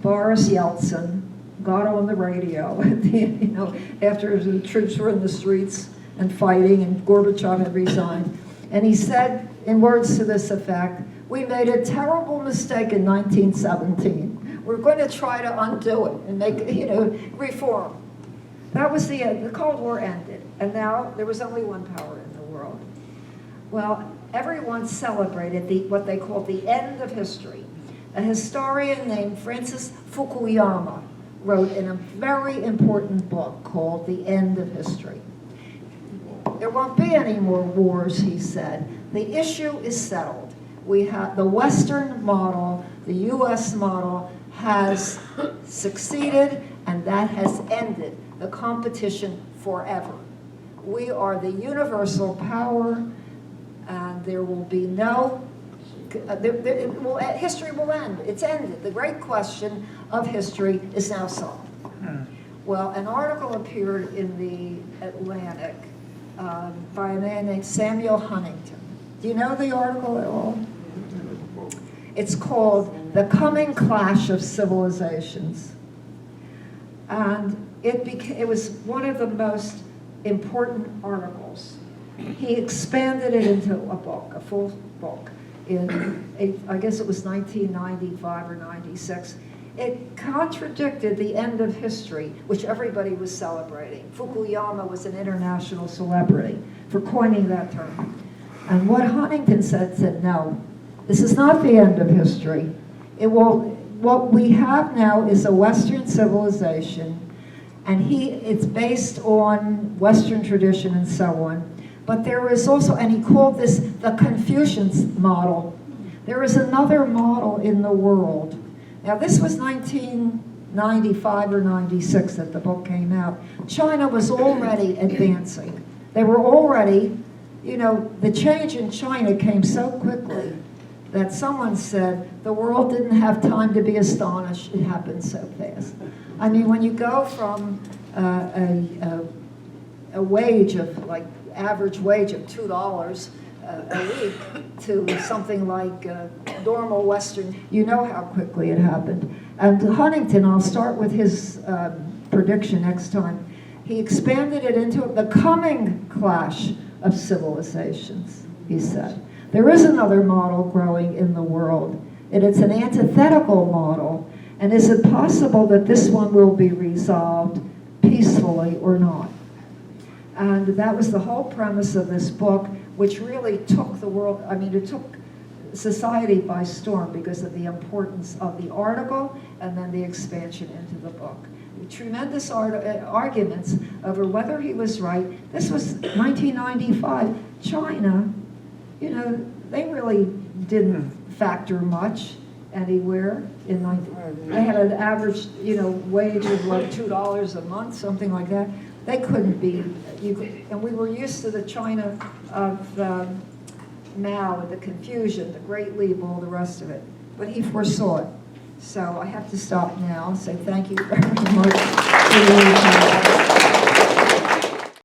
Boris Yeltsin got on the radio after the troops were in the streets and fighting, and Gorbachev had resigned, and he said, in words to this effect, "We made a terrible mistake in 1917. We're going to try to undo it and make, reform." That was the end. The Cold War ended, and now there was only one power in the world. Well, everyone celebrated what they called the end of history. A historian named Francis Fukuyama wrote in a very important book called The End of History. There won't be any more wars, he said. The issue is settled. We have the Western model, the US model has succeeded, and that has ended the competition forever. We are the universal power, and there will be no, history will end. It's ended. The great question of history is now solved. Well, an article appeared in the Atlantic by a man named Samuel Huntington. Do you know the article at all? It's called The Coming Clash of Civilizations. And it was one of the most important articles. He expanded it into a book, a full book, I guess it was 1995 or 96. It contradicted the end of history, which everybody was celebrating. Fukuyama was an international celebrity for coining that term. And what Huntington said, no, this is not the end of history. What we have now is a Western civilization, and it's based on Western tradition and so on. But there is also, and he called this the Confucian model. There is another model in the world. Now, this was 1995 or 96 that the book came out. China was already advancing. They were already, the change in China came so quickly that someone said the world didn't have time to be astonished. It happened so fast. I mean, when you go from a wage of, like, average wage of $2 a week to something like normal Western, you know how quickly it happened. And Huntington, I'll start with his prediction next time. He expanded it into the coming clash of civilizations, he said. There is another model growing in the world, and it's an antithetical model. And is it possible that this one will be resolved peacefully or not? And that was the whole premise of this book, which really took the world, it took society by storm because of the importance of the article and then the expansion into the book. Tremendous arguments over whether he was right. This was 1995. China, they really didn't factor much anywhere in they had an average, wage of like $2 a month, something like that. They couldn't be, and we were used to the China of Mao and the confusion, the Great Leap, all the rest of it. But he foresaw it. So I have to stop now and say thank you very much for the